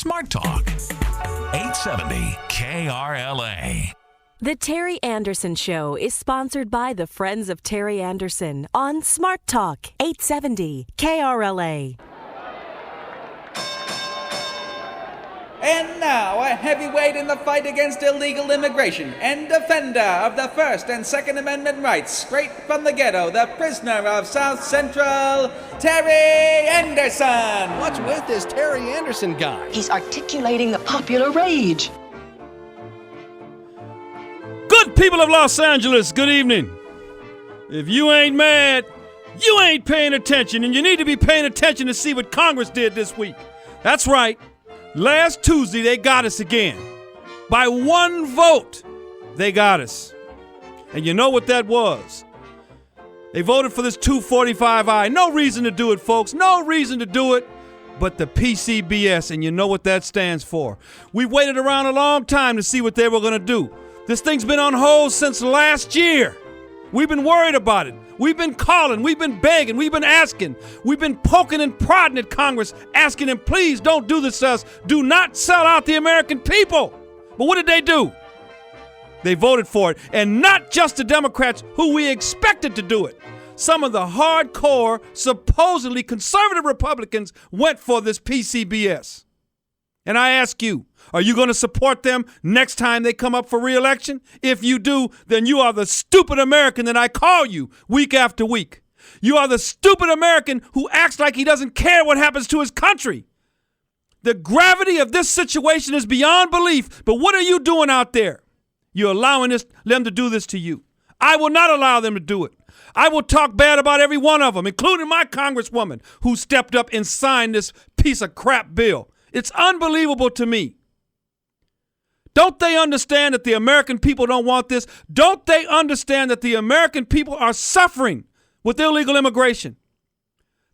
Smart Talk, 870 KRLA. The Terry Anderson Show is sponsored by the Friends of Terry Anderson on Smart Talk, 870 KRLA. And now, a heavyweight in the fight against illegal immigration and defender of the First and Second Amendment rights, straight from the ghetto, the prisoner of South Central, Terry Anderson. What's with this Terry Anderson guy? He's articulating the popular rage. Good people of Los Angeles, good evening. If you ain't mad, you ain't paying attention, and you need to be paying attention to see what Congress did this week. That's right. Last Tuesday, they got us again. By one vote, they got us. And you know what that was? They voted for this 245I. No reason to do it, folks. No reason to do it but the PCBS, and you know what that stands for. We waited around a long time to see what they were going to do. This thing's been on hold since last year. We've been worried about it. We've been calling, we've been begging, we've been asking, we've been poking and prodding at Congress, asking them, please don't do this to us. Do not sell out the American people. But what did they do? They voted for it. And not just the Democrats who we expected to do it. Some of the hardcore, supposedly conservative Republicans went for this PCBS. And I ask you, are you going to support them next time they come up for re-election? If you do, then you are the stupid American that I call you week after week. You are the stupid American who acts like he doesn't care what happens to his country. The gravity of this situation is beyond belief, but what are you doing out there? You're allowing them to do this to you. I will not allow them to do it. I will talk bad about every one of them, including my congresswoman who stepped up and signed this piece of crap bill. It's unbelievable to me. Don't they understand that the American people don't want this? Don't they understand that the American people are suffering with illegal immigration?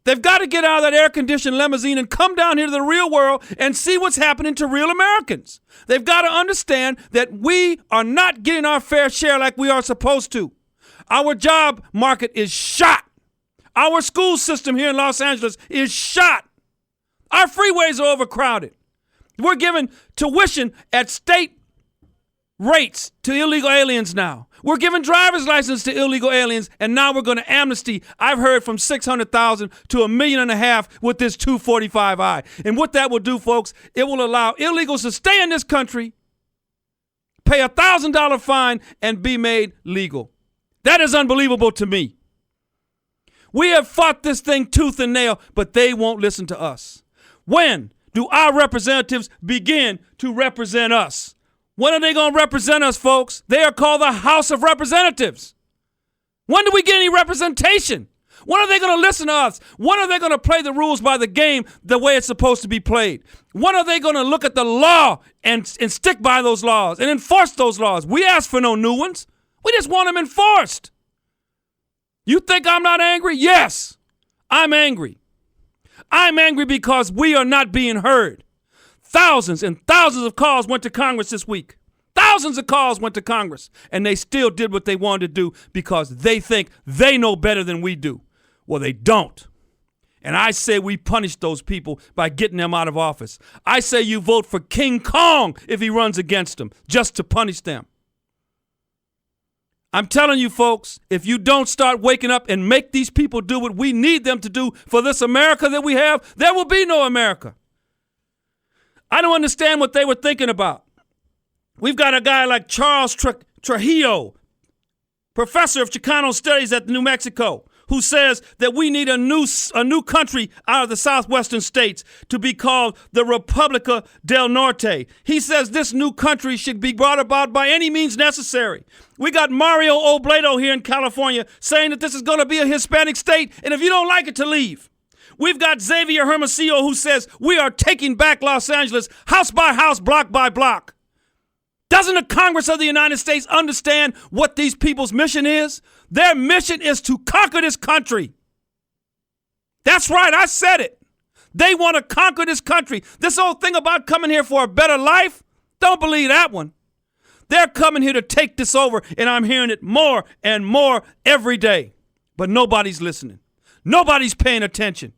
They've got to get out of that air-conditioned limousine and come down here to the real world and see what's happening to real Americans. They've got to understand that we are not getting our fair share like we are supposed to. Our job market is shot. Our school system here in Los Angeles is shot. Our freeways are overcrowded. We're giving tuition at state rates to illegal aliens now. We're giving driver's license to illegal aliens, and now we're going to amnesty. I've heard from 600,000 to 1.5 million with this 245I. And what that will do, folks, it will allow illegals to stay in this country, pay a $1,000 fine, and be made legal. That is unbelievable to me. We have fought this thing tooth and nail, but they won't listen to us. When do our representatives begin to represent us? When are they going to represent us, folks? They are called the House of Representatives. When do we get any representation? When are they going to listen to us? When are they going to play the rules by the game the way it's supposed to be played? When are they going to look at the law and stick by those laws and enforce those laws? We ask for no new ones. We just want them enforced. You think I'm not angry? Yes, I'm angry. I'm angry because we are not being heard. Thousands and thousands of calls went to Congress this week. Thousands of calls went to Congress, and they still did what they wanted to do because they think they know better than we do. Well, they don't. And I say we punish those people by getting them out of office. I say you vote for King Kong if he runs against them, just to punish them. I'm telling you, folks, if you don't start waking up and make these people do what we need them to do for this America that we have, there will be no America. I don't understand what they were thinking about. We've got a guy like Charles Trujillo, professor of Chicano Studies at New Mexico, who says that we need a new country out of the southwestern states to be called the República del Norte. He says this new country should be brought about by any means necessary. We got Mario Obledo here in California saying that this is going to be a Hispanic state, and if you don't like it, to leave. We've got Xavier Hermosillo who says we are taking back Los Angeles house by house, block by block. Doesn't the Congress of the United States understand what these people's mission is? Their mission is to conquer this country. That's right, I said it. They want to conquer this country. This whole thing about coming here for a better life, don't believe that one. They're coming here to take this over, and I'm hearing it more and more every day. But nobody's listening. Nobody's paying attention.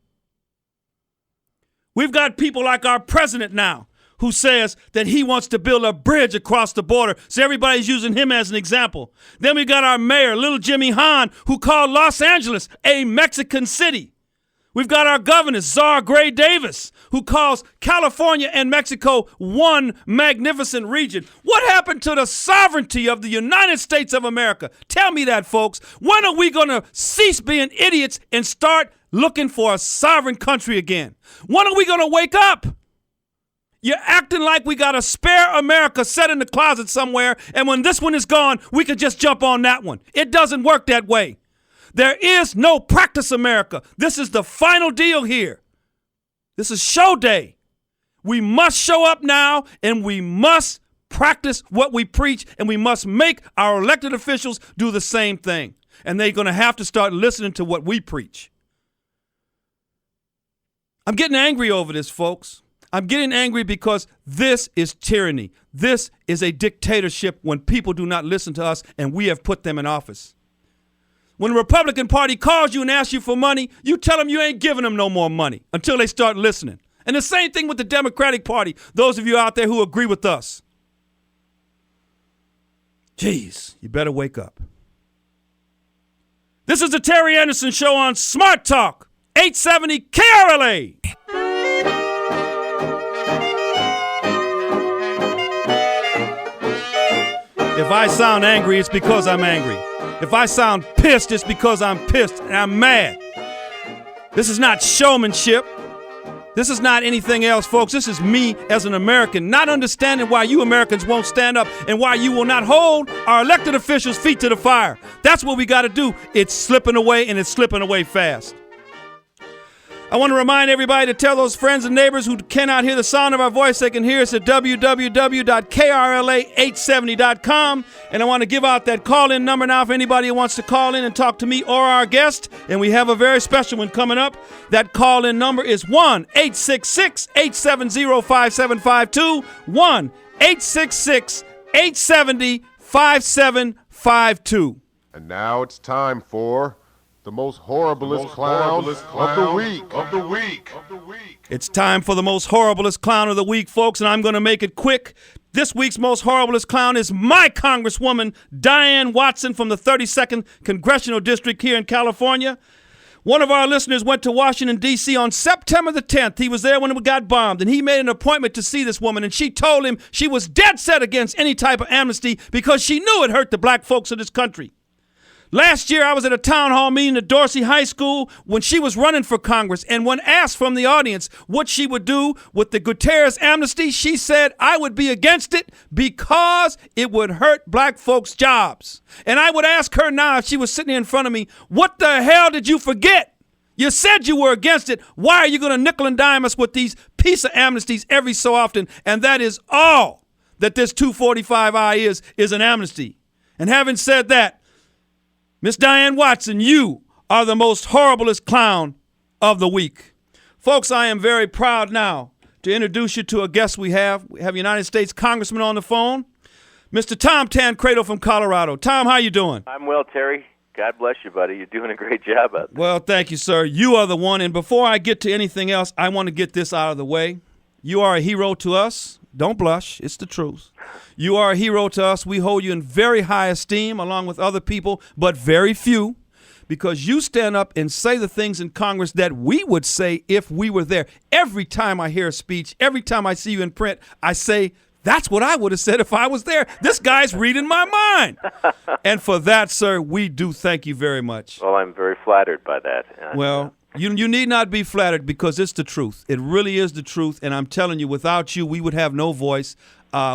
We've got people like our president now who says that he wants to build a bridge across the border. So everybody's using him as an example. Then we got our mayor, Little Jimmy Hahn, who called Los Angeles a Mexican city. We've got our governor, Czar Gray Davis, who calls California and Mexico one magnificent region. What happened to the sovereignty of the United States of America? Tell me that, folks. When are we going to cease being idiots and start looking for a sovereign country again? When are we going to wake up? You're acting like we got a spare America set in the closet somewhere, and when this one is gone, we could just jump on that one. It doesn't work that way. There is no practice America. This is the final deal here. This is show day. We must show up now, and we must practice what we preach, and we must make our elected officials do the same thing. And they're going to have to start listening to what we preach. I'm getting angry over this, folks. I'm getting angry because this is tyranny. This is a dictatorship when people do not listen to us and we have put them in office. When the Republican Party calls you and asks you for money, you tell them you ain't giving them no more money until they start listening. And the same thing with the Democratic Party, those of you out there who agree with us. Jeez, you better wake up. This is the Terry Anderson Show on Smart Talk, 870 KRLA. If I sound angry, it's because I'm angry. If I sound pissed, it's because I'm pissed and I'm mad. This is not showmanship. This is not anything else, folks. This is me as an American, not understanding why you Americans won't stand up and why you will not hold our elected officials' feet to the fire. That's what we got to do. It's slipping away, and it's slipping away fast. I want to remind everybody to tell those friends and neighbors who cannot hear the sound of our voice, they can hear us at www.krla870.com. And I want to give out that call-in number now for anybody who wants to call in and talk to me or our guest. And we have a very special one coming up. That call-in number is 1-866-870-5752, 1-866-870-5752. And now it's time for the most horriblest clown of the week. It's time for the most horriblest clown of the week, folks, and I'm going to make it quick. This week's most horriblest clown is my Congresswoman, Diane Watson from the 32nd Congressional District here in California. One of our listeners went to Washington, D.C. on September the 10th. He was there when it got bombed, and he made an appointment to see this woman, and she told him she was dead set against any type of amnesty because she knew it hurt the black folks of this country. Last year, I was at a town hall meeting at Dorsey High School when she was running for Congress, and when asked from the audience what she would do with the Guterres amnesty, she said, I would be against it because it would hurt black folks' jobs. And I would ask her now, if she was sitting in front of me, what the hell did you forget? You said you were against it. Why are you going to nickel and dime us with these piece of amnesties every so often? And that is all that this 245I is an amnesty. And having said that, Miss Diane Watson, you are the most horriblest clown of the week. Folks, I am very proud now to introduce you to a guest we have. We have a United States Congressman on the phone, Mr. Tom Tancredo from Colorado. Tom, how you doing? I'm well, Terry. God bless you, buddy. You're doing a great job out there. Well, thank you, sir. You are the one. And before I get to anything else, I want to get this out of the way. You are a hero to us. Don't blush. It's the truth. You are a hero to us. We hold you in very high esteem along with other people, but very few, because you stand up and say the things in Congress that we would say if we were there. Every time I hear a speech, every time I see you in print, I say, that's what I would have said if I was there. This guy's reading my mind. And for that, sir, we do thank you very much. Well, I'm very flattered by that. Well, you need not be flattered because it's the truth. It really is the truth. And I'm telling you, without you, we would have no voice.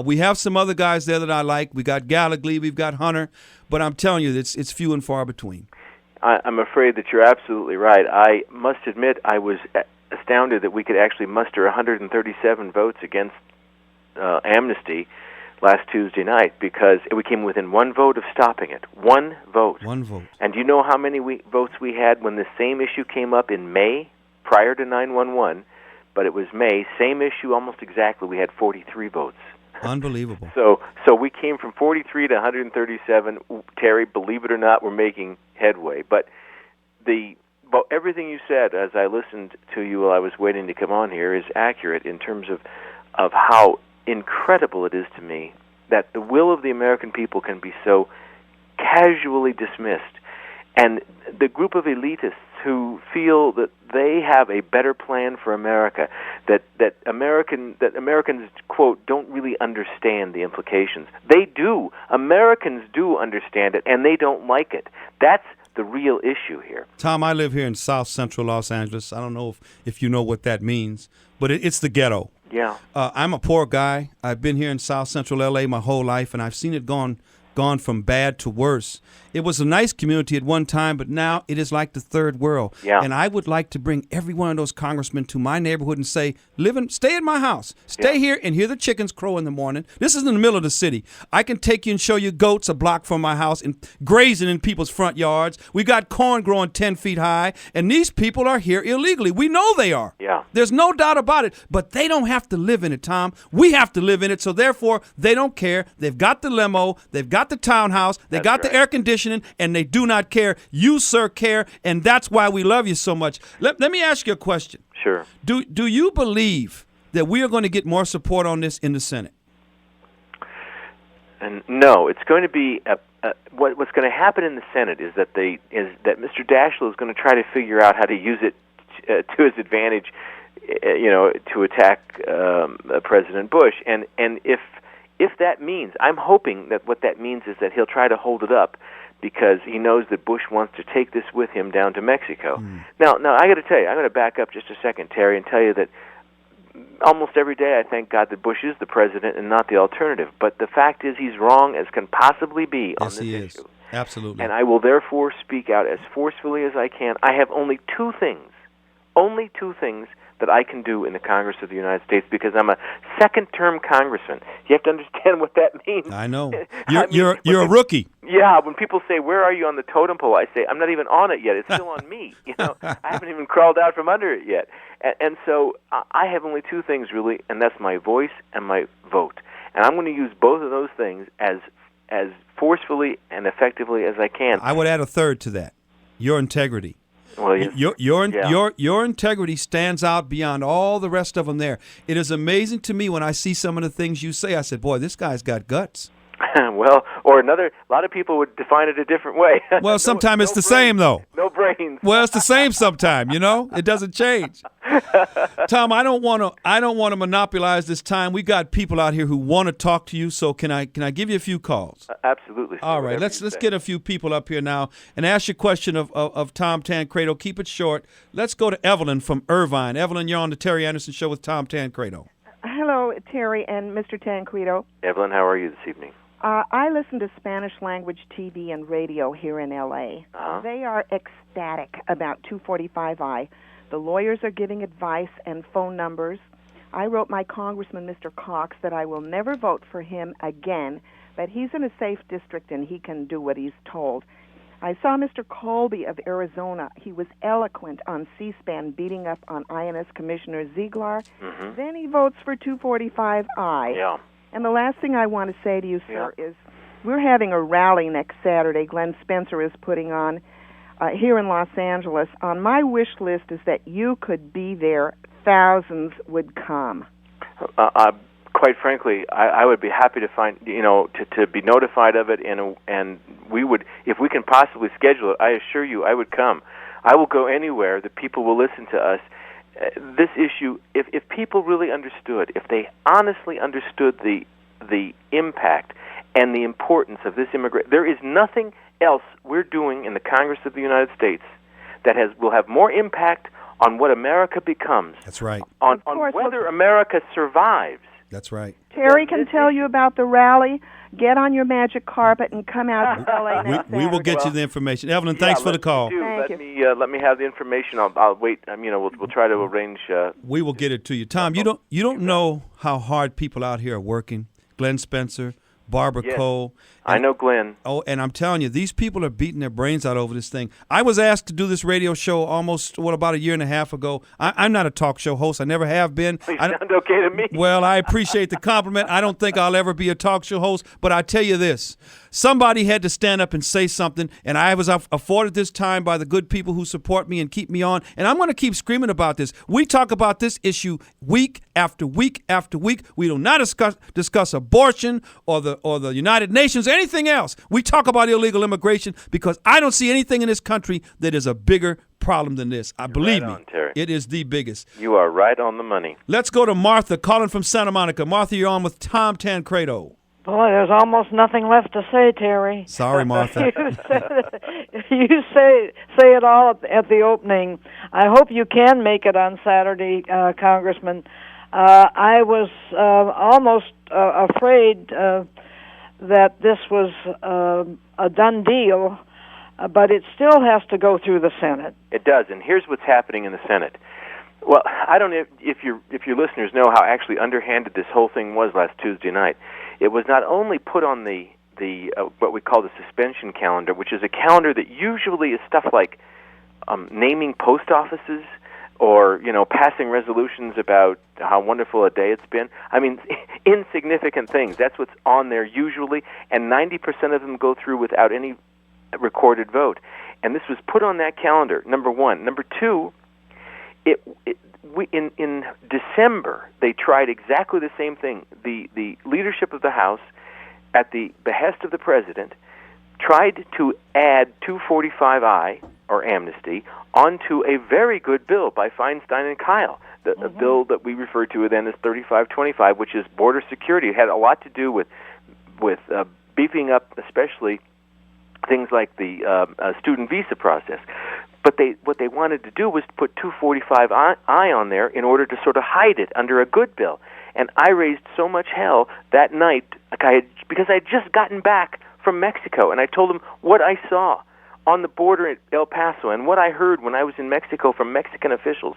We have some other guys there that I like. We got Gallagher, we've got Hunter. But I'm telling you, it's few and far between. I'm afraid that you're absolutely right. I must admit I was astounded that we could actually muster 137 votes against amnesty last Tuesday night, because we came within one vote of stopping it. One vote. One vote. And do you know how many votes we had when the same issue came up in May, prior to 9/11? But it was May, same issue almost exactly. We had 43 votes. Unbelievable. So we came from 43 to 137. Terry, believe it or not, we're making headway. But everything you said as I listened to you while I was waiting to come on here is accurate in terms of of how incredible it is to me that the will of the American people can be so casually dismissed. And the group of elitists who feel that they have a better plan for America, that Americans, quote, don't really understand the implications. They do. Americans do understand it, and they don't like it. That's the real issue here. Tom, I live here in South Central Los Angeles. I don't know if you know what that means, but it's the ghetto. Yeah. I'm a poor guy. I've been here in South Central L.A. my whole life, and I've seen it gone from bad to worse. It was a nice community at one time, but now it is like the third world. Yeah. And I would like to bring every one of those congressmen to my neighborhood and say, stay in my house. Stay here and hear the chickens crow in the morning. This is in the middle of the city. I can take you and show you goats a block from my house and grazing in people's front yards. We got corn growing 10 feet high, and these people are here illegally. We know they are. Yeah. There's no doubt about it, but they don't have to live in it, Tom. We have to live in it, so therefore they don't care. They've got the limo. They've got the townhouse. They got the air conditioning, and they do not care. You, sir, care, and that's why we love you so much. Let me ask you a question. Sure. Do you believe that we are going to get more support on this in the Senate? And no, it's going to be what's going to happen in the Senate is that Mr. Daschle is going to try to figure out how to use it to his advantage, to attack President Bush, and if that means, I'm hoping that what that means is that he'll try to hold it up because he knows that Bush wants to take this with him down to Mexico. Now, I got to tell you, I'm going to back up just a second, Terry, and tell you that almost every day I thank God that Bush is the president and not the alternative. But the fact is he's wrong as can possibly be on this issue. Is. Absolutely. And I will therefore speak out as forcefully as I can. I have only two things that I can do in the Congress of the United States because I'm a second-term congressman. You have to understand what that means. I know. You're a rookie. Yeah, when people say, where are you on the totem pole, I say, I'm not even on it yet. It's still on me. I haven't even crawled out from under it yet. And so I have only two things, really, and that's my voice and my vote. And I'm going to use both of those things as forcefully and effectively as I can. I would add a third to that, your integrity. Well, yes. Your integrity stands out beyond all the rest of them there. It is amazing to me when I see some of the things you say. I said, boy, this guy's got guts. Well, or a lot of people would define it a different way. Well, sometimes it's the same, though. No brains. Well, it's the same sometime, It doesn't change. Tom, I don't want to monopolize this time. We got people out here who want to talk to you, so can I give you a few calls? Absolutely. All right, let's get a few people up here now and ask you a question of Tom Tancredo. Keep it short. Let's go to Evelyn from Irvine. Evelyn, you're on the Terry Anderson Show with Tom Tancredo. Hello, Terry and Mr. Tancredo. Evelyn, how are you this evening? I listen to Spanish-language TV and radio here in L.A. Uh-huh. They are ecstatic about 245I. The lawyers are giving advice and phone numbers. I wrote my congressman, Mr. Cox, that I will never vote for him again, but he's in a safe district and he can do what he's told. I saw Mr. Colby of Arizona. He was eloquent on C-SPAN beating up on INS Commissioner Ziegler. Mm-hmm. Then he votes for 245I. Yeah. And the last thing I want to say to you, sir, is we're having a rally next Saturday. Glenn Spencer is putting on here in Los Angeles. On my wish list is that you could be there. Thousands would come. Quite frankly, I would be happy to find, to be notified of it, and we would, if we can possibly schedule it, I assure you I would come. I will go anywhere that people will listen to us. This issue, if people really understood, if they honestly understood the impact and the importance of this immigration, there is nothing else we're doing in the Congress of the United States that will have more impact on what America becomes. That's right. On whether America survives. That's right. Terry can tell you about the rally. Get on your magic carpet and come out to L.A. next Saturday. We will get you the information. Evelyn, thanks for the call. Thank you. Let me have the information. I'll wait. We'll try to arrange. We will get it to you, Tom. You don't know how hard people out here are working. Glenn Spencer, Barbara Yes. Cole. I know Glenn. Oh, and I'm telling you, these people are beating their brains out over this thing. I was asked to do this radio show about a year and a half ago. I'm not a talk show host. I never have been. You sound okay to me. Well, I appreciate the compliment. I don't think I'll ever be a talk show host, but I tell you this. Somebody had to stand up and say something, and I was afforded this time by the good people who support me and keep me on, and I'm going to keep screaming about this. We talk about this issue week after week after week. We do not discuss abortion or the United Nations or anything else. We talk about illegal immigration because I don't see anything in this country that is a bigger problem than this. Believe me, Terry. it is the biggest. You are right on the money. Let's go to Martha, calling from Santa Monica. Martha, you're on with Tom Tancredo. Boy, there's almost nothing left to say, Terry. Sorry, Martha. You say it all at the opening. I hope you can make it on Saturday, Congressman. I was almost afraid that this was a done deal, but it still has to go through the Senate. It does, and here's what's happening in the Senate. Well, I don't know if your listeners know how actually underhanded this whole thing was last Tuesday night. It was not only put on the what we call the suspension calendar, which is a calendar that usually is stuff like naming post offices or passing resolutions about how wonderful a day it's been. I mean, insignificant things. That's what's on there usually, and 90% of them go through without any recorded vote. And this was put on that calendar. Number one. Number two. In December, they tried exactly the same thing. The leadership of the House, at the behest of the President, tried to add 245I, or amnesty, onto a very good bill by Feinstein and Kyle, a bill that we refer to then as 3525, which is border security. It had a lot to do with beefing up especially things like the student visa process. But what they wanted to do was to put 245I on there in order to sort of hide it under a good bill. And I raised so much hell that night because I had just gotten back from Mexico, and I told them what I saw on the border at El Paso and what I heard when I was in Mexico from Mexican officials.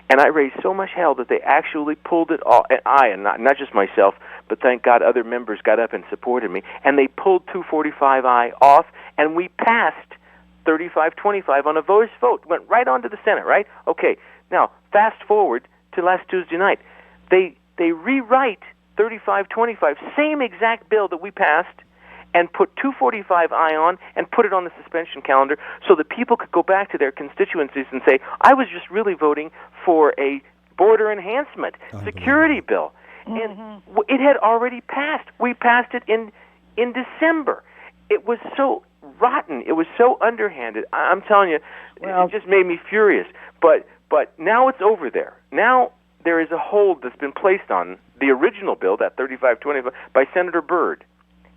And I raised so much hell that they actually pulled it off. And not just myself, but thank God other members got up and supported me. And they pulled 245I off, and we passed 3525 on a voice vote. Went right on to the Senate, right? Okay, now fast forward to last Tuesday night. They rewrite 3525, same exact bill that we passed, and put 245I on and put it on the suspension calendar so that people could go back to their constituencies and say, I was just really voting for a border enhancement security bill. And it had already passed. We passed it in December. It was so rotten. It was so underhanded. I'm telling you, it just made me furious. But now it's over there. Now there is a hold that's been placed on the original bill, that 3525, by Senator Byrd.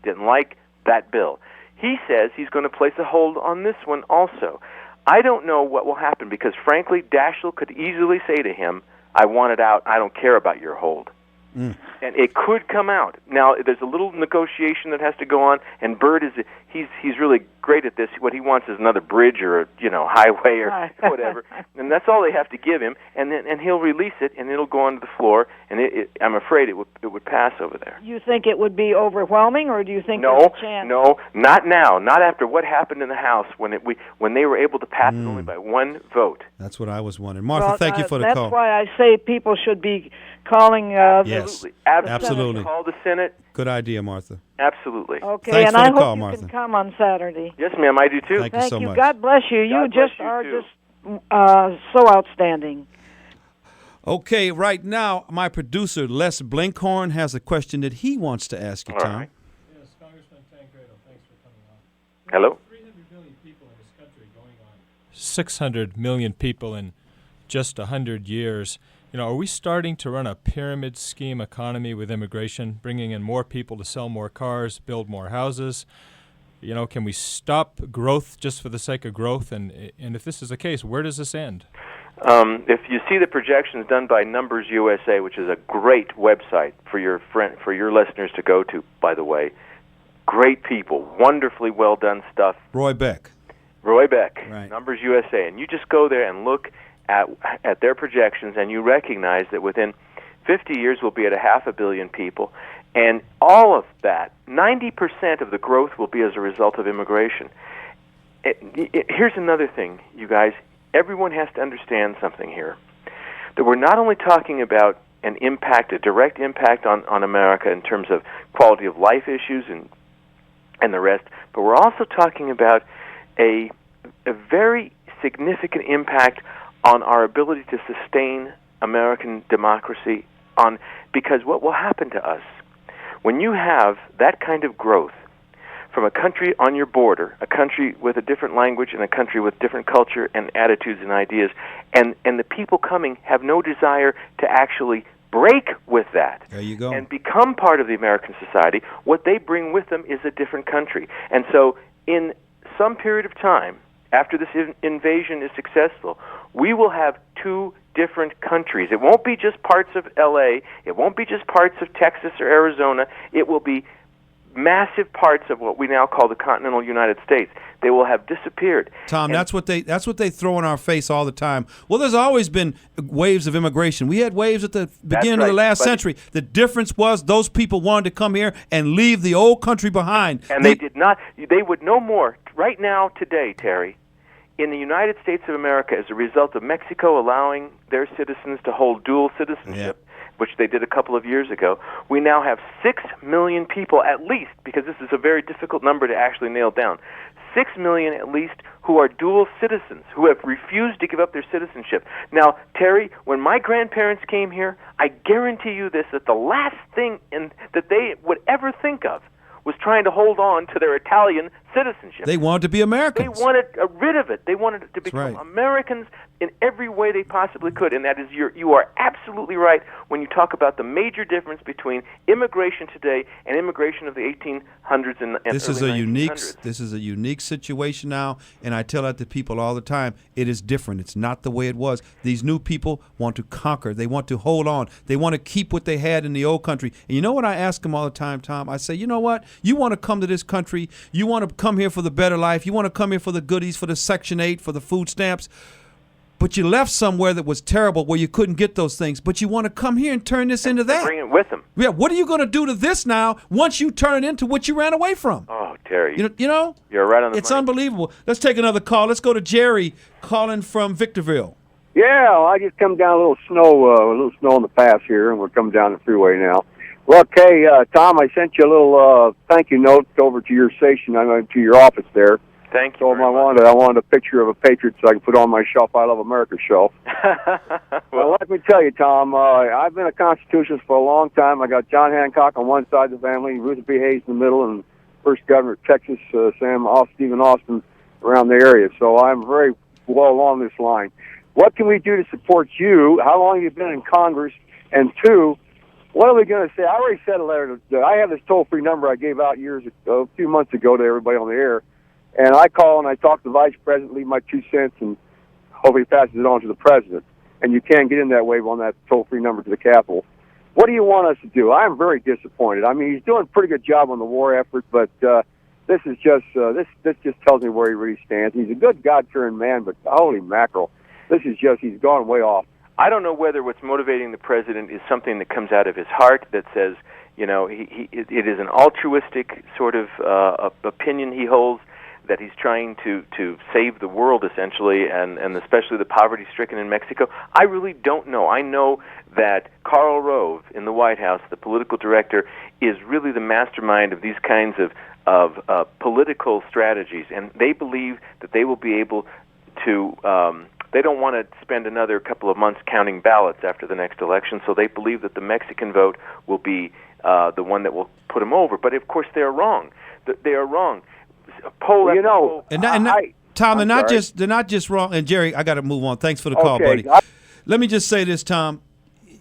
Didn't like that bill. He says he's going to place a hold on this one also. I don't know what will happen because, frankly, Daschle could easily say to him, I want it out. I don't care about your hold. And it could come out. Now, there's a little negotiation that has to go on, and Byrd he's really great at this. What he wants is another bridge or highway or whatever, and that's all they have to give him. And he'll release it, and it'll go onto the floor. And I'm afraid it would pass over there. You think it would be overwhelming, or do you think there's a chance? No, not now. Not after what happened in the House when they were able to pass it only by one vote. That's what I was wondering. Martha, thank you for the call. That's why I say people should be calling. Yes, absolutely. Call the Senate. Good idea, Martha. Absolutely. Okay, Thanks and for I the call, hope you Martha. can come on Saturday. Yes, ma'am, I do too. Thank you so much. God bless you. You are so outstanding. Okay, right now, my producer, Les Blinkhorn, has a question that he wants to ask you, Tom. Right. Yes, Congressman Tancredo, thanks for coming on. Hello? 300 million people in this country going on 600 million people in just 100 years. Are we starting to run a pyramid scheme economy with immigration, bringing in more people to sell more cars, build more houses? Can we stop growth just for the sake of growth? And if this is the case, where does this end? If you see the projections done by Numbers USA, which is a great website for your listeners to go to, by the way, great people, wonderfully well done stuff. Roy Beck, right. Numbers USA, and you just go there and look at their projections, and you recognize that within 50 years, we'll be at 500 million people. And all of that, 90% of the growth will be as a result of immigration. Here's another thing, you guys. Everyone has to understand something here. That we're not only talking about an impact, a direct impact on America in terms of quality of life issues and the rest, but we're also talking about a very significant impact on our ability to sustain American democracy, because what will happen to us when you have that kind of growth from a country on your border, a country with a different language and a country with different culture and attitudes and ideas, and the people coming have no desire to actually break with that. There you go. And become part of the American society. What they bring with them is a different country. And so in some period of time, after this invasion is successful, we will have two different countries. It won't be just parts of L.A., it won't be just parts of Texas or Arizona, it will be massive parts of what we now call the continental United States. They will have disappeared. Tom, that's what they throw in our face all the time. Well, there's always been waves of immigration. We had waves at the beginning of the last century. The difference was those people wanted to come here and leave the old country behind. And they did not. They would no more. Right now, today, Terry, in the United States of America, as a result of Mexico allowing their citizens to hold dual citizenship, which they did a couple of years ago, we now have 6 million people at least, because this is a very difficult number to actually nail down, 6 million at least who are dual citizens, who have refused to give up their citizenship. Now, Terry, when my grandparents came here, I guarantee you this, that the last thing that they would ever think of was trying to hold on to their Italian citizenship. They wanted to be Americans. They wanted rid of it. They wanted to become Americans in every way they possibly could. And that is, you are absolutely right when you talk about the major difference between immigration today and immigration of the 1800s and this early is a 1900s. This is a unique situation now, and I tell that to people all the time. It is different. It's not the way it was. These new people want to conquer. They want to hold on. They want to keep what they had in the old country. And you know what I ask them all the time, Tom? I say, you know what? You want to come to this country. You want to come here for the better life. You want to come here for the goodies, for the Section 8, for the food stamps. But you left somewhere that was terrible where you couldn't get those things. But you want to come here and turn this into that. Bring it with them. Yeah, what are you going to do to this now once you turn it into what you ran away from? Oh, Terry. You know? You're right on the It's money. unbelievable. Let's take another call. Let's go to Jerry calling from Victorville. Yeah, I just come down a little snow in the pass here, and we're coming down the freeway now. Well, okay, Tom, I sent you a little thank you note over to your station, to your office there. Thank you. So I wanted a picture of a Patriot so I can put on my shelf, I Love America shelf. Well, let me tell you, Tom, I've been a Constitutionalist for a long time. I got John Hancock on one side of the family, Ruth B. Hayes in the middle, and first governor of Texas, Stephen Austin, around the area. So I'm very well along this line. What can we do to support you? How long have you been in Congress? And two, what are we going to say? I already sent a letter. I have this toll-free number I gave out a few months ago to everybody on the air. And I call and I talk to the vice president, leave my 2 cents, and hopefully passes it on to the president. And you can get in that way on that toll-free number to the Capitol. What do you want us to do? I'm very disappointed. I mean, he's doing a pretty good job on the war effort, but this is just this just tells me where he really stands. He's a good God-fearing man, but holy mackerel, he's gone way off. I don't know whether what's motivating the president is something that comes out of his heart that says, it is an altruistic sort of opinion he holds, that he's trying to save the world, essentially, and especially the poverty-stricken in Mexico. I really don't know. I know that Karl Rove in the White House, the political director, is really the mastermind of these kinds of political strategies, and they believe that they will be able to they don't want to spend another couple of months counting ballots after the next election, so they believe that the Mexican vote will be the one that will put them over. But, of course, they're wrong. They are wrong. Tom, they're not just wrong. And Jerry, I got to move on. Thanks for the call, buddy. Let me just say this, Tom.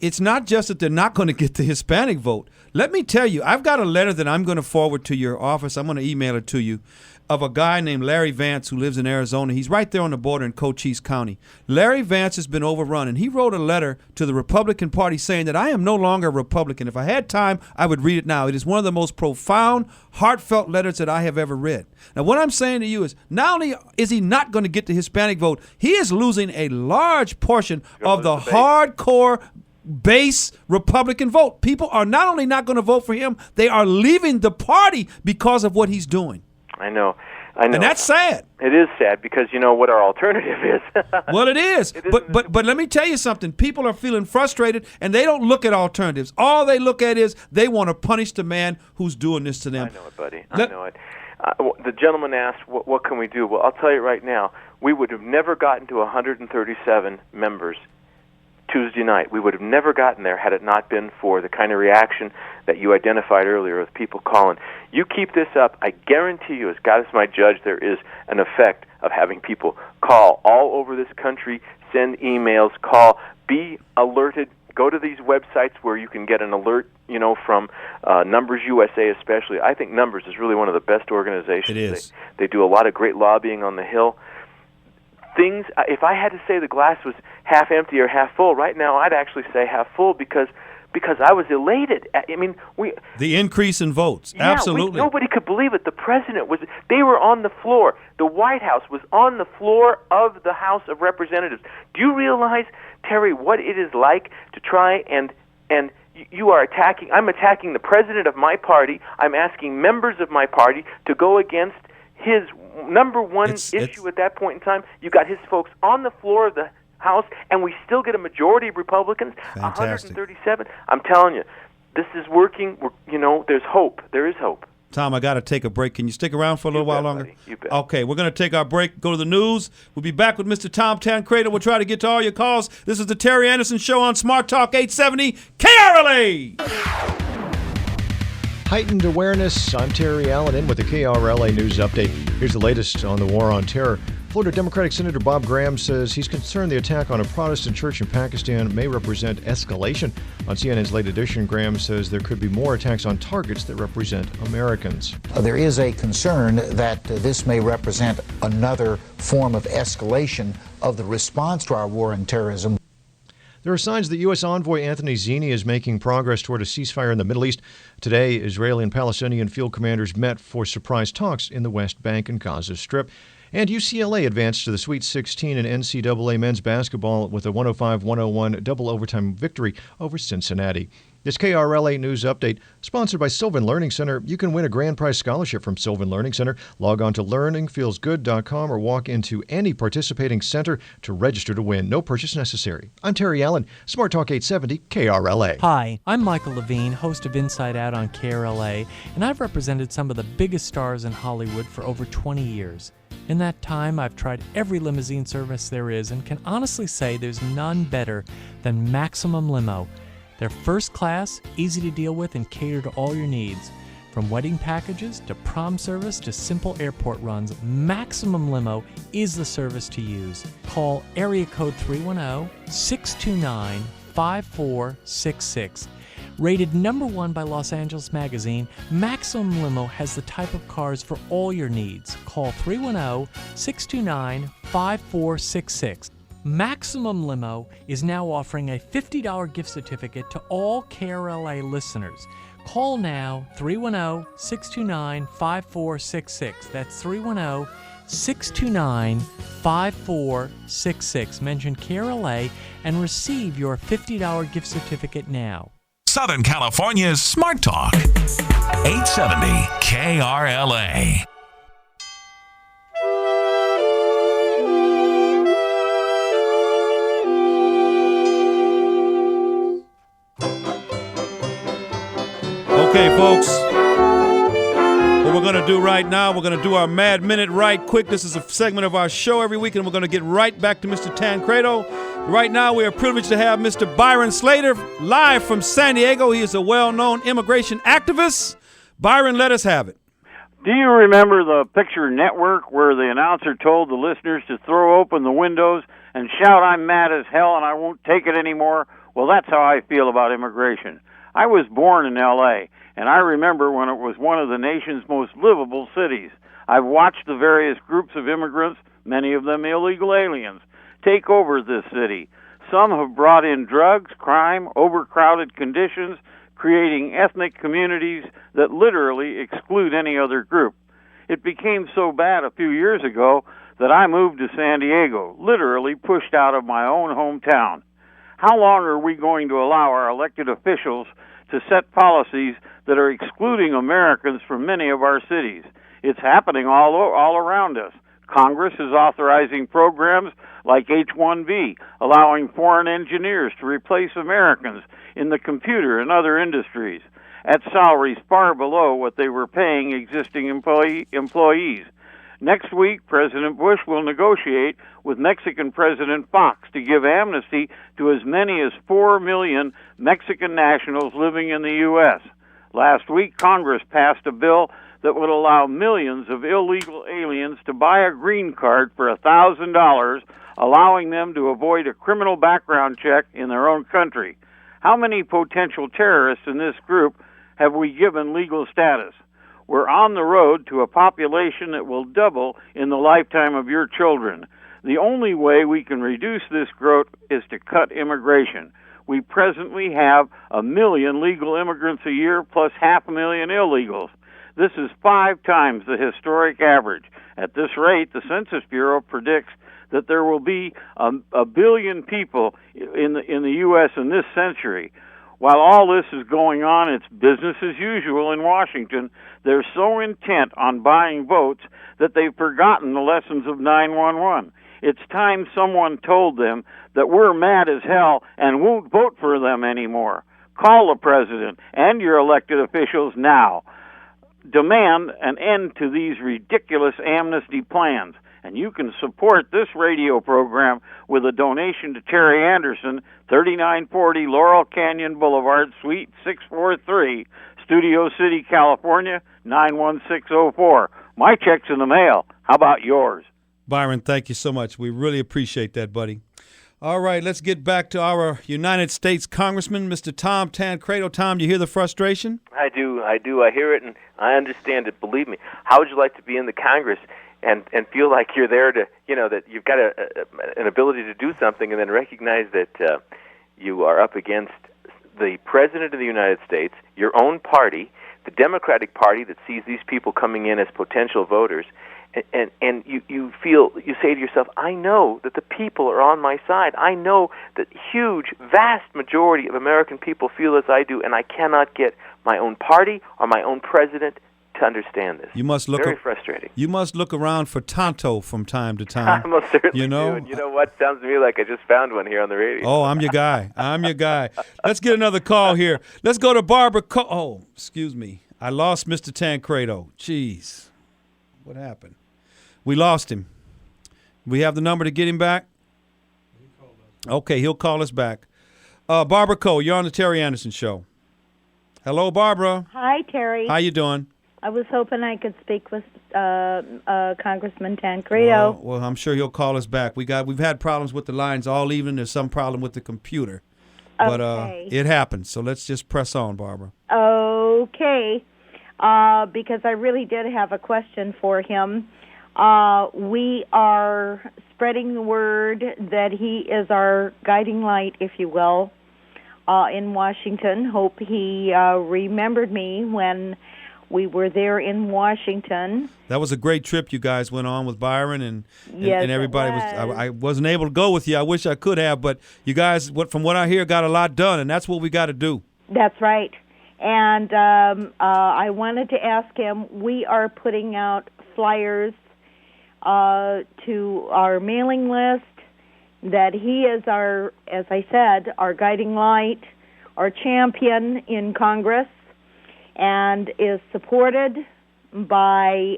It's not just that they're not going to get the Hispanic vote. Let me tell you, I've got a letter that I'm going to forward to your office. I'm going to email it to you, of a guy named Larry Vance who lives in Arizona. He's right there on the border in Cochise County. Larry Vance has been overrun, and he wrote a letter to the Republican Party saying that I am no longer a Republican. If I had time, I would read it now. It is one of the most profound, heartfelt letters that I have ever read. Now, what I'm saying to you is, not only is he not going to get the Hispanic vote, he is losing a large portion of the hardcore base Republican vote. People are not only not going to vote for him, they are leaving the party because of what he's doing. I know. And that's sad. It is sad because you know what our alternative is. Well, it is. But let me tell you something. People are feeling frustrated, and they don't look at alternatives. All they look at is they want to punish the man who's doing this to them. I know it, buddy. I know it. The gentleman asked, what can we do? Well, I'll tell you right now, we would have never gotten to 137 members Tuesday night. We would have never gotten there had it not been for the kind of reaction that you identified earlier with people calling. You keep this up, I guarantee you, as God is my judge, there is an effect of having people call all over this country, send emails, call, be alerted. Go to these websites where you can get an alert, from Numbers USA especially. I think Numbers is really one of the best organizations. It is. They do a lot of great lobbying on the Hill. If I had to say the glass was half empty or half full, right now I'd actually say half full because I was elated. I mean, the increase in votes, absolutely. Nobody could believe it. The president they were on the floor. The White House was on the floor of the House of Representatives. Do you realize, Terry, what it is like to try and you are attacking, I'm attacking the president of my party. I'm asking members of my party to go against his number one issue at that point in time. You got his folks on the floor of the House, and we still get a majority of Republicans. Fantastic. 137. I'm telling you, this is working. There's hope. There is hope. Tom, I got to take a break. Can you stick around for a little while longer? Buddy. You bet. Okay, we're going to take our break, go to the news. We'll be back with Mr. Tom Tancredo. We'll try to get to all your calls. This is the Terry Anderson Show on Smart Talk 870 KRLA. Heightened awareness. I'm Terry Allen in with the KRLA News Update. Here's the latest on the war on terror. Florida Democratic Senator Bob Graham says he's concerned the attack on a Protestant church in Pakistan may represent escalation. On CNN's Late Edition, Graham says there could be more attacks on targets that represent Americans. There is a concern that this may represent another form of escalation of the response to our war on terrorism. There are signs that U.S. envoy Anthony Zinni is making progress toward a ceasefire in the Middle East. Today, Israeli and Palestinian field commanders met for surprise talks in the West Bank and Gaza Strip. And UCLA advanced to the Sweet 16 in NCAA men's basketball with a 105-101 double overtime victory over Cincinnati. This KRLA News Update, sponsored by Sylvan Learning Center. You can win a grand prize scholarship from Sylvan Learning Center. Log on to learningfeelsgood.com or walk into any participating center to register to win. No purchase necessary. I'm Terry Allen, Smart Talk 870 KRLA. Hi, I'm Michael Levine, host of Inside Out on KRLA, and I've represented some of the biggest stars in Hollywood for over 20 years. In that time, I've tried every limousine service there is and can honestly say there's none better than Maximum Limo. They're first class, easy to deal with, and cater to all your needs. From wedding packages to prom service to simple airport runs, Maximum Limo is the service to use. Call area code 310-629-5466. Rated #1 by Los Angeles Magazine, Maximum Limo has the type of cars for all your needs. Call 310-629-5466. Maximum Limo is now offering a $50 gift certificate to all KRLA listeners. Call now, 310-629-5466. That's 310-629-5466. Mention KRLA and receive your $50 gift certificate now. Southern California's Smart Talk, 870 KRLA. Okay, folks, what we're going to do right now, we're going to do our Mad Minute right quick. This is a segment of our show every week, and we're going to get right back to Mr. Tancredo. Right now, we are privileged to have Mr. Byron Slater live from San Diego. He is a well-known immigration activist. Byron, let us have it. Do you remember the Picture Network where the announcer told the listeners to throw open the windows and shout, "I'm mad as hell and I won't take it anymore"? Well, that's how I feel about immigration. I was born in L.A., and I remember when it was one of the nation's most livable cities. I've watched the various groups of immigrants, many of them illegal aliens, take over this city. Some have brought in drugs, crime, overcrowded conditions, creating ethnic communities that literally exclude any other group. It became so bad a few years ago that I moved to San Diego, literally pushed out of my own hometown. How long are we going to allow our elected officials to set policies that are excluding Americans from many of our cities? It's happening all around us. Congress is authorizing programs like H-1B, allowing foreign engineers to replace Americans in the computer and other industries at salaries far below what they were paying existing employees. Next week, President Bush will negotiate with Mexican President Fox to give amnesty to as many as 4 million Mexican nationals living in the U.S. Last week, Congress passed a bill that would allow millions of illegal aliens to buy a green card for $1,000, allowing them to avoid a criminal background check in their own country. How many potential terrorists in this group have we given legal status? We're on the road to a population that will double in the lifetime of your children. The only way we can reduce this growth is to cut immigration. We presently have 1 million legal immigrants a year plus 500,000 illegals. This is 5 times the historic average. At this rate, the Census Bureau predicts that there will be a billion people in the U.S. in this century. While all this is going on, it's business as usual in Washington. They're so intent on buying votes that they've forgotten the lessons of 9/11. It's time someone told them that we're mad as hell and won't vote for them anymore. Call the president and your elected officials now. Demand an end to these ridiculous amnesty plans. And you can support this radio program with a donation to Terry Anderson, 3940 Laurel Canyon Boulevard, Suite 643, Studio City, California, 91604. My check's in the mail. How about yours? Byron, thank you so much. We really appreciate that, buddy. All right, let's get back to our United States Congressman, Mr. Tom Tancredo. Tom, do you hear the frustration? I do. I hear it, and I understand it. Believe me. How would you like to be in the Congress and feel like you're there to, that you've got an ability to do something, and then recognize that you are up against the President of the United States, your own party, the Democratic Party that sees these people coming in as potential voters, and you say to yourself, I know that the people are on my side. I know that huge, vast majority of American people feel as I do, and I cannot get my own party or my own president to understand this. You must look very frustrating. You must look around for Tonto from time to time. I most certainly do. And you know what? Sounds to me like I just found one here on the radio. Oh, I'm your guy. Let's get another call here. Let's go to Barbara. Oh, excuse me. I lost Mr. Tancredo. Jeez. What happened? We lost him. We have the number to get him back? Okay, he'll call us back. Barbara Cole, you're on the Terry Anderson Show. Hello, Barbara. Hi, Terry. How you doing? I was hoping I could speak with Congressman Tancredo. Well, I'm sure he'll call us back. We've had problems with the lines all evening. There's some problem with the computer. But it happens. So let's just press on, Barbara. Okay. Because I really did have a question for him. We are spreading the word that he is our guiding light, if you will, in Washington. Hope he remembered me when we were there in Washington. That was a great trip you guys went on with Byron and everybody. I wasn't able to go with you. I wish I could have, but you guys, from what I hear, got a lot done, and that's what we got to do. That's right. And I wanted to ask him, we are putting out flyers to our mailing list that he is our, as I said, our guiding light, our champion in Congress, and is supported by,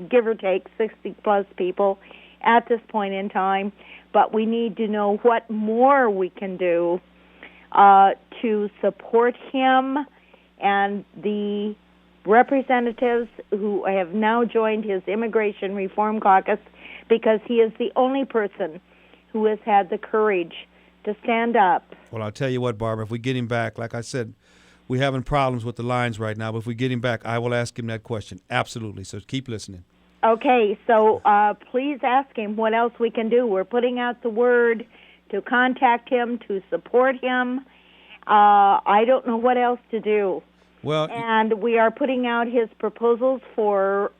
give or take, 60-plus people at this point in time. But we need to know what more we can do to support him and the representatives who have now joined his Immigration Reform Caucus, because he is the only person who has had the courage to stand up. Well, I'll tell you what, Barbara, if we get him back, like I said, we're having problems with the lines right now, but if we get him back, I will ask him that question. Absolutely. So keep listening. Okay, so please ask him what else we can do. We're putting out the word to contact him, to support him. I don't know what else to do. Well, and we are putting out his proposals for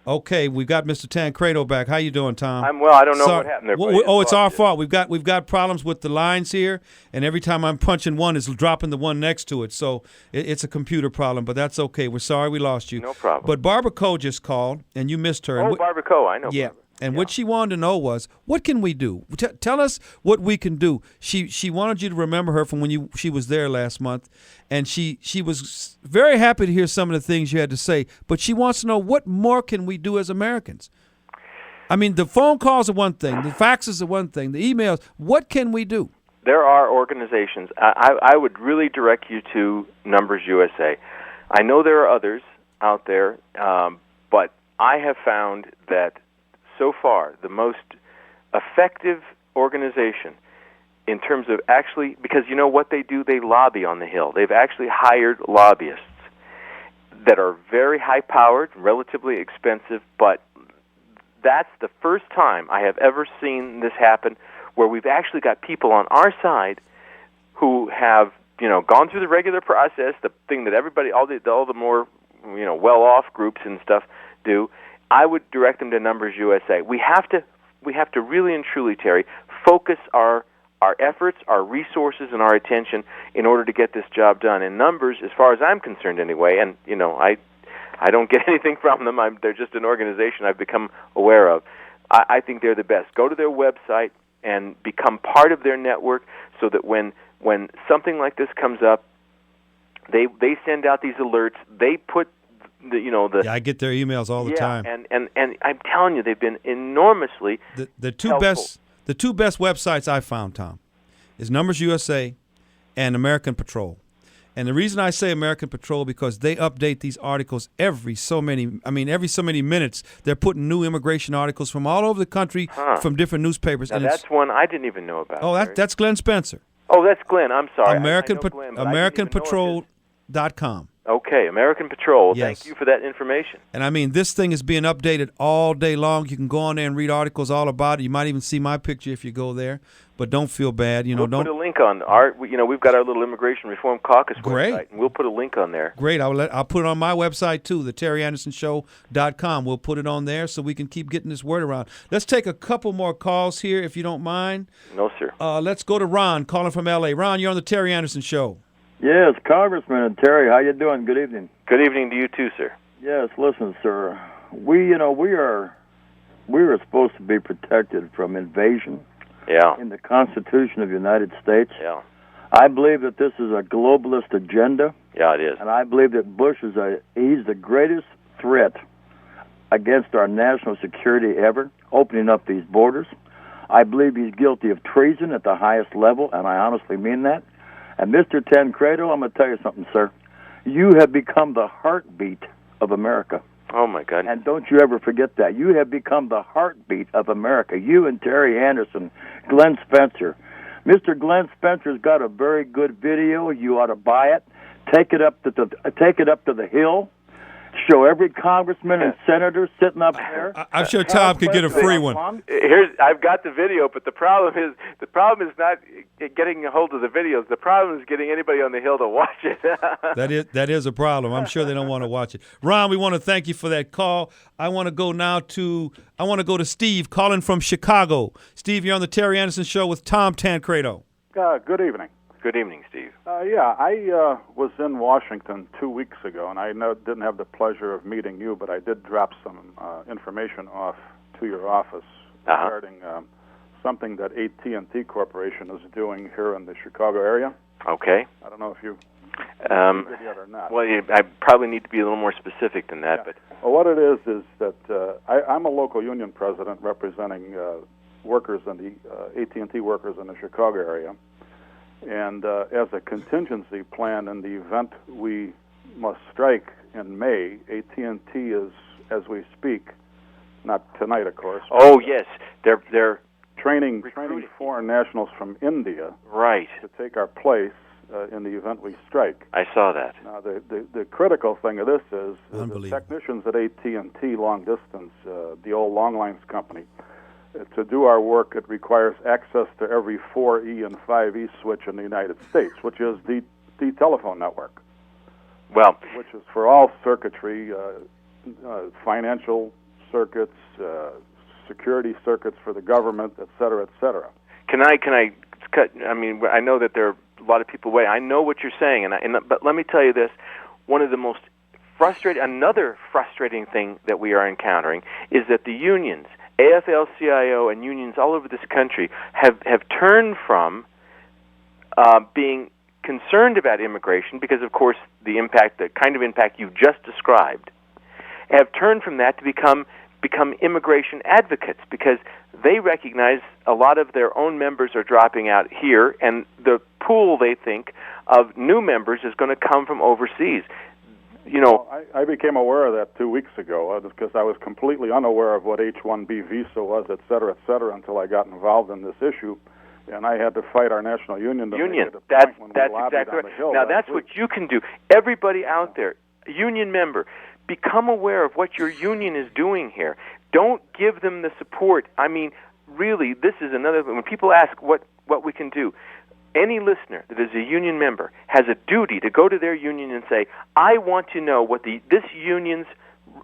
Okay, we've got Mr. Tancredo back. How you doing, Tom? I'm well. I don't know what happened there. Well, it's our fault. We've got problems with the lines here, and every time I'm punching one, it's dropping the one next to it. So it's a computer problem, but that's okay. We're sorry we lost you. No problem. But Barbara Coe just called, and you missed her. Oh, Barbara Coe, I know. Yeah. Barbara. And what she wanted to know was, what can we do? Tell us what we can do. She wanted you to remember her from when she was there last month, and she was very happy to hear some of the things you had to say. But she wants to know, what more can we do as Americans? I mean, the phone calls are one thing, the faxes are one thing, the emails. What can we do? There are organizations. I would really direct you to Numbers USA. I know there are others out there, but I have found that so far the most effective organization in terms of actually, because you know what they do? They lobby on the Hill. They've actually hired lobbyists that are very high-powered, relatively expensive, but that's the first time I have ever seen this happen where we've actually got people on our side who have, gone through the regular process, the thing that everybody, all the more, well-off groups and stuff do. I would direct them to Numbers USA. We have to really and truly, Terry, focus our efforts, our resources, and our attention in order to get this job done. And Numbers, as far as I'm concerned anyway, and I don't get anything from them. They're just an organization I've become aware of. I think they're the best. Go to their website and become part of their network so that when something like this comes up, they send out these alerts. They put I get their emails all the time. And I'm telling you, they've been enormously the two helpful. The two best websites I found, Tom, is Numbers USA and American Patrol. And the reason I say American Patrol, because they update these articles every so many minutes. They're putting new immigration articles from all over the country from different newspapers. Now and that's one I didn't even know about. Oh, that's Glenn Spencer. Oh, that's Glenn. I'm sorry. AmericanPatrol.com. Okay, American Patrol. Yes. Thank you for that information. And I mean, this thing is being updated all day long. You can go on there and read articles all about it. You might even see my picture if you go there. But don't feel bad. We'll put a link on we've got our little Immigration Reform Caucus website, and we'll put a link on there. Great. I'll put it on my website too, the TerryAndersonShow.com. We'll put it on there so we can keep getting this word around. Let's take a couple more calls here, if you don't mind. No, sir. Let's go to Ron, calling from L.A. Ron, you're on the Terry Anderson Show. Yes, Congressman and Terry, how you doing? Good evening. Good evening to you too, sir. Yes, listen, sir. We are supposed to be protected from invasion. Yeah. In the Constitution of the United States. Yeah. I believe that this is a globalist agenda. Yeah, it is. And I believe that Bush he's the greatest threat against our national security ever, opening up these borders. I believe he's guilty of treason at the highest level, and I honestly mean that. And Mr. Tancredo, I'm going to tell you something, sir. You have become the heartbeat of America. Oh, my God. And don't you ever forget that. You have become the heartbeat of America. You and Terry Anderson, Glenn Spencer. Mr. Glenn Spencer's got a very good video. You ought to buy it. Take it up to the Hill. Show every congressman and senator sitting up there. I'm sure Tom could get a free one. I've got the video, but the problem is not getting a hold of the videos. The problem is getting anybody on the Hill to watch it. That is a problem. I'm sure they don't want to watch it. Ron, we want to thank you for that call. I want to go to Steve, calling from Chicago. Steve, you're on the Terry Anderson Show with Tom Tancredo. Good evening. Good evening, Steve. I was in Washington 2 weeks ago, and I didn't have the pleasure of meeting you, but I did drop some information off to your office regarding something that AT&T Corporation is doing here in the Chicago area. Okay. I don't know if you did yet or not. Well, I probably need to be a little more specific than that. Yeah. But well, what it is that I'm a local union president representing workers and the AT&T workers in the Chicago area. And as a contingency plan in the event we must strike in May, AT&T is, as we speak, not tonight, of course. Oh yes, they're training foreign nationals from India, right, to take our place in the event we strike. I saw that. Now the critical thing of this is the technicians at AT&T Long Distance, the old Long Lines company. To do our work, it requires access to every 4E and 5E switch in the United States, which is the telephone network. Well, which is for all circuitry, financial circuits, security circuits for the government, et cetera, et cetera. Can I cut? I mean, I know that there are a lot of people waiting. I know what you're saying, but let me tell you this: one of the most another frustrating thing that we are encountering is that the unions, AFL-CIO, and unions all over this country have turned from being concerned about immigration, because of course the kind of impact you just described, have turned from that to become immigration advocates, because they recognize a lot of their own members are dropping out here, and the pool, they think, of new members is going to come from overseas. You know, I became aware of that 2 weeks ago because I was completely unaware of what H-1B visa was, et cetera, until I got involved in this issue, and I had to fight our national union to make it a point when we lobbied exactly on the Hill. Now that's what you can do. Everybody out there, a union member, become aware of what your union is doing here. Don't give them the support. I mean, really, this is another thing. When people ask what we can do, any listener that is a union member has a duty to go to their union and say, I want to know what this union's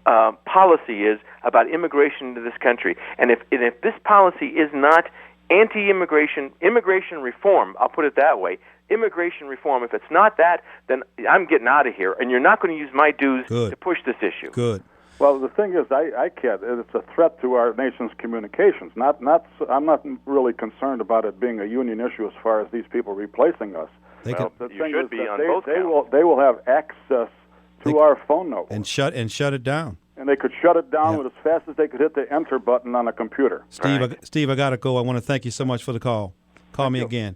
policy is about immigration into this country. And if this policy is not anti-immigration, immigration reform, I'll put it that way, immigration reform, if it's not that, then I'm getting out of here, and you're not going to use my dues to push this issue. Good. Well, the thing is, I can't. It's a threat to our nation's communications. I'm not really concerned about it being a union issue as far as these people replacing us. They will have access to our phone number and shut it down. And they could shut it down with as fast as they could hit the enter button on a computer. Steve, I got to go. I want to thank you so much for the call. Call me again.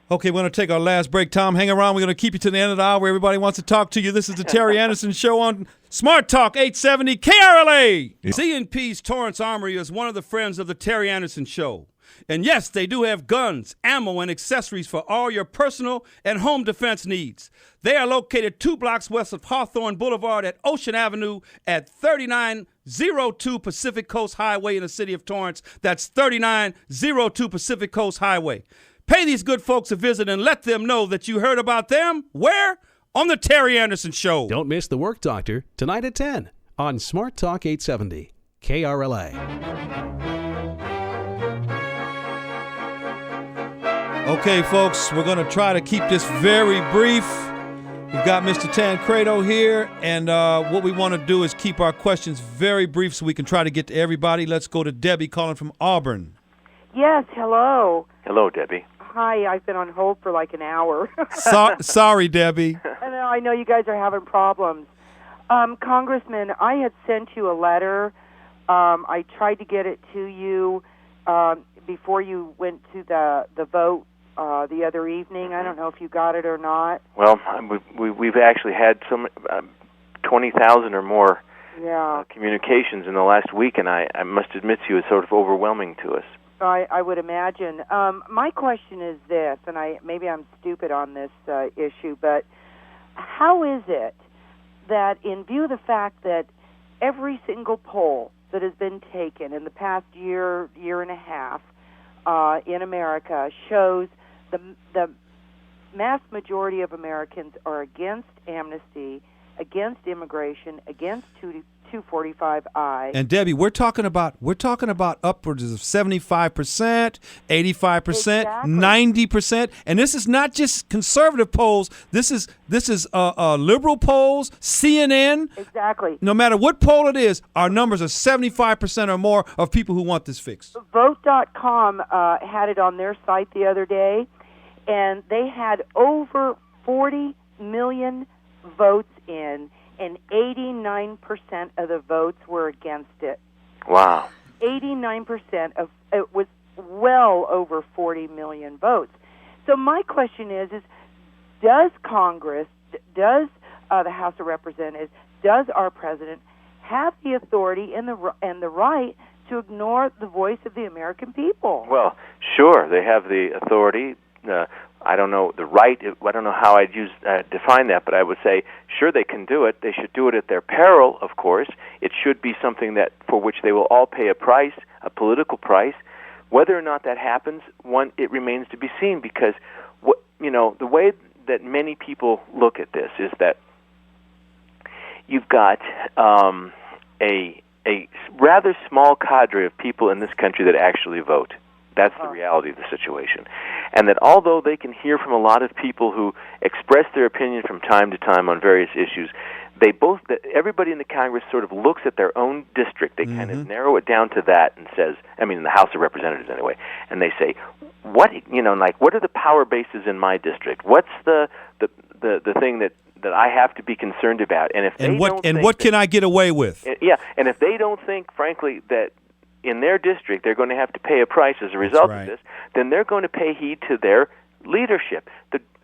Okay, we're going to take our last break. Tom, hang around. We're going to keep you to the end of the hour. Everybody wants to talk to you. This is the Terry Anderson Show on Smart Talk 870 KRLA. C&P's Torrance Armory is one of the friends of the Terry Anderson Show. And yes, they do have guns, ammo, and accessories for all your personal and home defense needs. They are located 2 blocks west of Hawthorne Boulevard at Ocean Avenue at 3902 Pacific Coast Highway in the city of Torrance. That's 3902 Pacific Coast Highway. Pay these good folks a visit and let them know that you heard about them. Where? On the Terry Anderson Show. Don't miss The Work Doctor tonight at 10 on Smart Talk 870 KRLA. Okay, folks, we're going to try to keep this very brief. We've got Mr. Tancredo here, and what we want to do is keep our questions very brief so we can try to get to everybody. Let's go to Debbie calling from Auburn. Yes, hello. Hello, Debbie. Hi, I've been on hold for like an hour. Sorry, Debbie. I know you guys are having problems. Congressman, I had sent you a letter. I tried to get it to you before you went to the vote the other evening. I don't know if you got it or not. Well, we've actually had 20,000 or more communications in the last week, and I must admit to you, it's sort of overwhelming to us. I would imagine. My question is this, and maybe I'm stupid on this issue, but how is it that, in view of the fact that every single poll that has been taken in the past year and a half in America shows the mass majority of Americans are against amnesty, against immigration, against 245I. And Debbie, we're talking about upwards of 75%, 85%, 90%, and this is not just conservative polls. This is liberal polls, CNN. Exactly. No matter what poll it is, our numbers are 75% or more of people who want this fixed. Vote.com had it on their site the other day, and they had over 40 million votes in, and 89% of the votes were against it. Wow. 89% of it was well over 40 million votes. So my question is does Congress, does the House of Representatives, does our president have the authority and the right to ignore the voice of the American people? Well, sure, they have the authority. I don't know the right. I don't know how I'd define that, but I would say, sure, they can do it. They should do it at their peril, of course. It should be something for which they will all pay a price, a political price. Whether or not that happens, it remains to be seen, because the way that many people look at this is that you've got a a rather small cadre of people in this country that actually vote. That's the reality of the situation. And that although they can hear from a lot of people who express their opinion from time to time on various issues, everybody in the Congress sort of looks at their own district. They kind of narrow it down to that and says, I mean, in the House of Representatives anyway, and they say, what are the power bases in my district? What's the thing that I have to be concerned about? And what can I get away with? Yeah, and if they don't think, frankly, that in their district they're going to have to pay a price as a result of this, then they're going to pay heed to their leadership.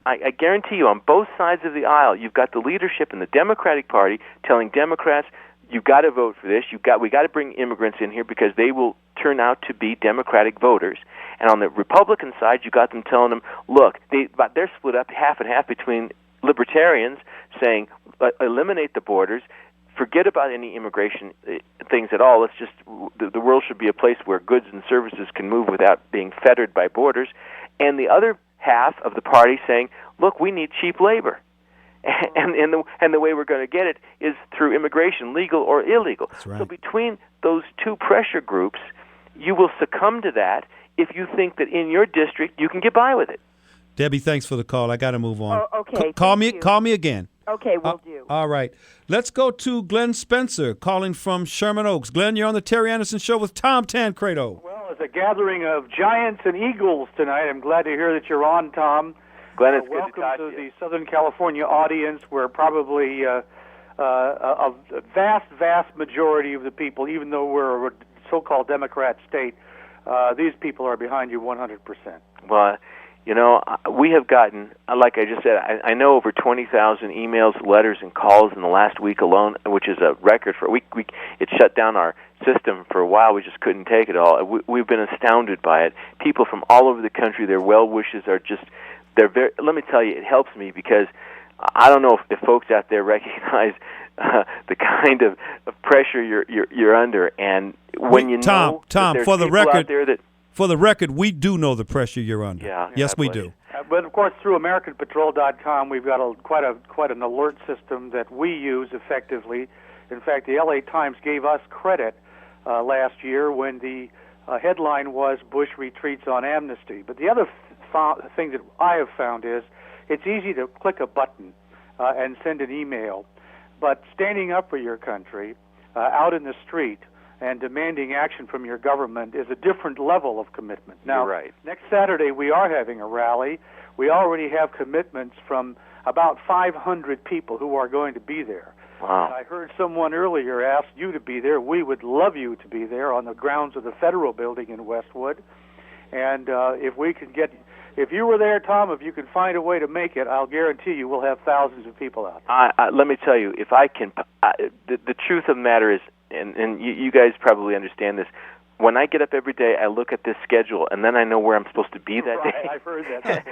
I guarantee you, on both sides of the aisle, you've got the leadership in the Democratic Party telling Democrats, you've got to vote for this. We got to bring immigrants in here because they will turn out to be Democratic voters. And on the Republican side, you got them telling them, look, they're split up half and half between libertarians saying, eliminate the borders, forget about any immigration things at all. Let's just the world should be a place where goods and services can move without being fettered by borders. And the other half of the party saying, look, we need cheap labor. And the way we're going to get it is through immigration, legal or illegal. So between those two pressure groups, you will succumb to that if you think that in your district you can get by with it. Debbie, thanks for the call. I got to move on. Oh, okay. Call me again. Okay, will do. All right. Let's go to Glenn Spencer calling from Sherman Oaks. Glenn, you're on the Terry Anderson Show with Tom Tancredo. Well, it's a gathering of giants and eagles tonight. I'm glad to hear that you're on, Tom. Glenn, it's good welcome to talk to to the Southern California audience, where probably a vast majority of the people, even though we're a so-called Democrat state, these people are behind you 100%. Well, we have gotten, like I just said, I know over 20,000 emails, letters, and calls in the last week alone, which is a record for it shut down our system for a while. We just couldn't take it all. We've been astounded by it. People from all over the country, their well wishes are just, let me tell you, it helps me because I don't know if folks out there recognize the kind of pressure you're under, and when Tom, for the record, out there that. For the record, we do know the pressure you're under. Yeah, yes, we do. But of course, through AmericanPatrol.com, we've got quite an alert system that we use effectively. In fact, the LA Times gave us credit last year when the headline was "Bush retreats on amnesty." But the other thing that I have found is it's easy to click a button and send an email, but standing up for your country out in the street and demanding action from your government is a different level of commitment. Now, you're right. Next Saturday we are having a rally. We already have commitments from about 500 people who are going to be there. Wow. And I heard someone earlier ask you to be there. We would love you to be there on the grounds of the Federal Building in Westwood. And if you were there, Tom, if you could find a way to make it, I'll guarantee you we'll have thousands of people out there. Let me tell you, if I can, the truth of the matter is, and you guys probably understand this, when I get up every day, I look at this schedule, and then I know where I'm supposed to be that day. I've heard that.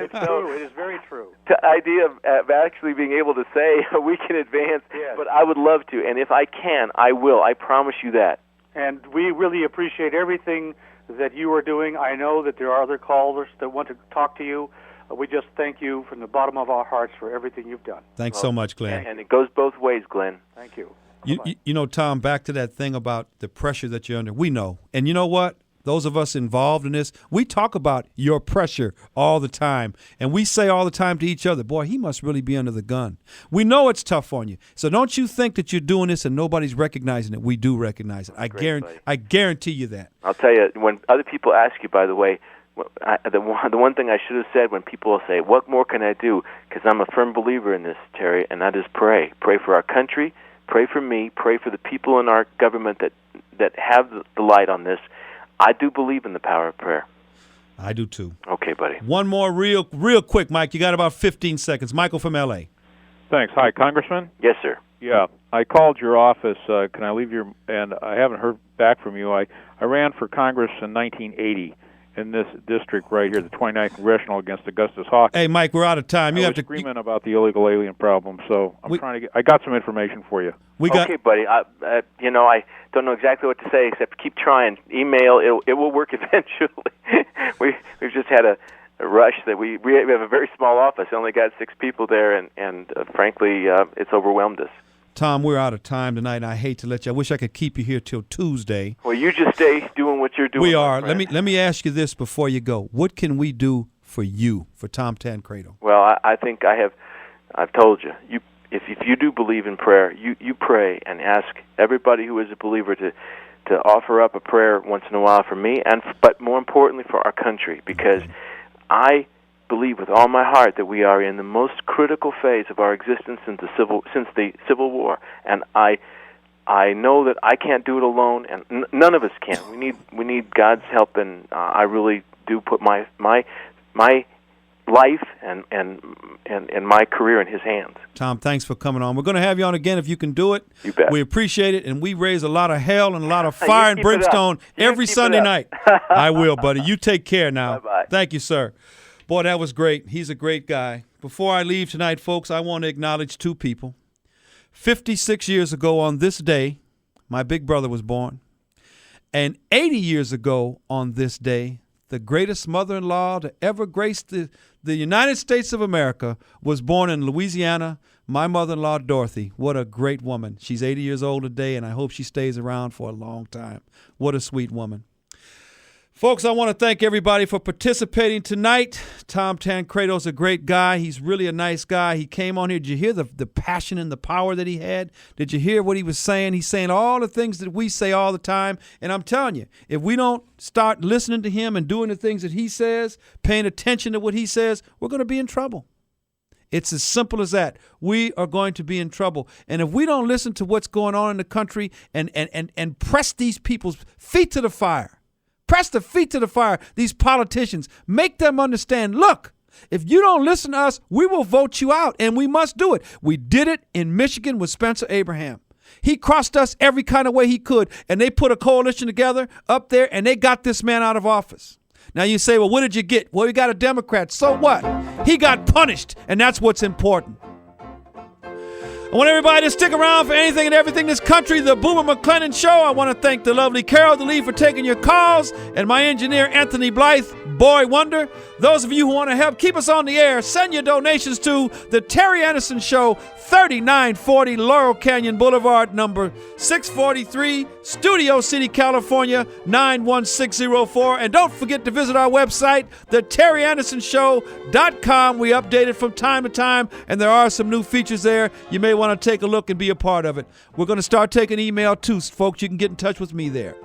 It's true. It is very true. The idea of actually being able to say a week in advance, yes. But I would love to, and if I can, I will. I promise you that. And we really appreciate everything that you are doing. I know that there are other callers that want to talk to you. We just thank you from the bottom of our hearts for everything you've done. Thanks so much, Glenn. And it goes both ways, Glenn. Thank you. You know, Tom, back to that thing about the pressure that you're under. We know. And you know what? Those of us involved in this, we talk about your pressure all the time. And we say all the time to each other, boy, he must really be under the gun. We know it's tough on you. So don't you think that you're doing this and nobody's recognizing it. We do recognize it. I guarantee you that. I'll tell you, when other people ask you, by the way, the one thing I should have said when people will say, what more can I do? Because I'm a firm believer in this, Terry, and that is pray. Pray for our country. Pray for me. Pray for the people in our government that have the light on this. I do believe in the power of prayer. I do too. Okay, buddy. One more real quick, Mike. You got about 15 seconds. Michael from L.A. Thanks. Hi, Congressman? Yes, sir. Yeah, I called your office. Can I leave and I haven't heard back from you. I ran for Congress in 1980 in this district right here, the 29th Congressional, against Augustus Hawkins. Hey, Mike, we're out of time. I was screaming about the illegal alien problem, so I got some information for you. Okay, buddy. I don't know exactly what to say except keep trying. Email, it will work eventually. We've just had a rush that we have a very small office. Only got 6 people there, and frankly, it's overwhelmed us. Tom, we're out of time tonight, and I hate to let you. I wish I could keep you here till Tuesday. Well, you just stay doing what you're doing. We are. Let me ask you this before you go. What can we do for you, for Tom Tancredo? Well, I think I've told you. If you do believe in prayer, you pray and ask everybody who is a believer to offer up a prayer once in a while for me, but more importantly for our country, because I believe with all my heart that we are in the most critical phase of our existence since the Civil War, and I know that I can't do it alone, and none of us can. We need God's help, and I really do put my life and my career in His hands. Tom, thanks for coming on. We're going to have you on again if you can do it. You bet. We appreciate it, and we raise a lot of hell and a lot of fire and brimstone every Sunday night. I will, buddy. You take care now. Bye-bye. Thank you, sir. Boy, that was great. He's a great guy. Before I leave tonight, folks, I want to acknowledge two people. 56 years ago on this day, my big brother was born. And 80 years ago on this day, the greatest mother-in-law to ever grace the United States of America was born in Louisiana, my mother-in-law, Dorothy. What a great woman. She's 80 years old today, and I hope she stays around for a long time. What a sweet woman. Folks, I want to thank everybody for participating tonight. Tom Tancredo's a great guy. He's really a nice guy. He came on here. Did you hear the passion and the power that he had? Did you hear what he was saying? He's saying all the things that we say all the time. And I'm telling you, if we don't start listening to him and doing the things that he says, paying attention to what he says, we're going to be in trouble. It's as simple as that. We are going to be in trouble. And if we don't listen to what's going on in the country and press these people's feet to the fire, press the feet to the fire, these politicians, make them understand, look, if you don't listen to us, we will vote you out, and we must do it. We did it in Michigan with Spencer Abraham. He crossed us every kind of way he could, and they put a coalition together up there, and they got this man out of office. Now you say, well, what did you get? Well, we got a Democrat. So what? He got punished, and that's what's important. I want everybody to stick around for anything and everything in this country, the Boomer McClellan Show. I want to thank the lovely Carol DeLee for taking your calls, and my engineer, Anthony Blythe, Boy Wonder. Those of you who want to help keep us on the air, send your donations to the Terry Anderson Show, 3940 Laurel Canyon Boulevard, number 643, Studio City, California, 91604. And don't forget to visit our website, theterryandersonshow.com. We update it from time to time, and there are some new features there. You may want to take a look and be a part of it. We're going to start taking email too, folks. You can get in touch with me there.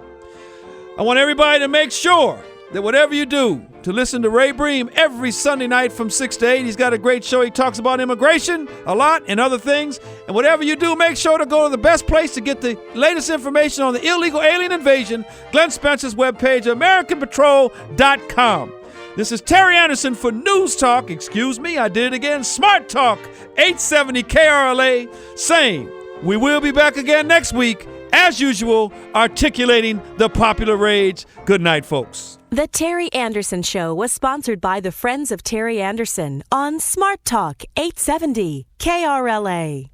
I want everybody to make sure that whatever you do, to listen to Ray Bream every Sunday night from 6 to 8. He's got a great show. He talks about immigration a lot and other things. And whatever you do, make sure to go to the best place to get the latest information on the illegal alien invasion, Glenn Spencer's webpage, AmericanPatrol.com. This is Terry Anderson for News Talk, I did it again, Smart Talk, 870 KRLA, saying we will be back again next week, as usual, articulating the popular rage. Good night, folks. The Terry Anderson Show was sponsored by the Friends of Terry Anderson on Smart Talk 870 KRLA.